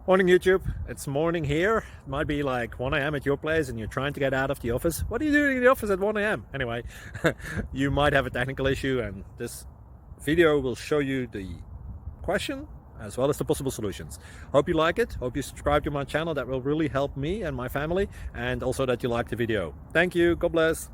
Morning YouTube, it's morning here. It might be like 1 a.m. at your place and you're trying to get out of the office. What are you doing in the office at 1 a.m.? Anyway, you might have a technical issue and this video will show you the question as well as the possible solutions. Hope you like it, hope you subscribe to my channel. That will really help me and my family, and also that you like the video. Thank you, God bless.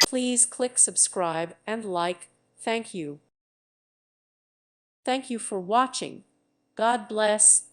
Please click subscribe and like. Thank you. Thank you for watching. God bless.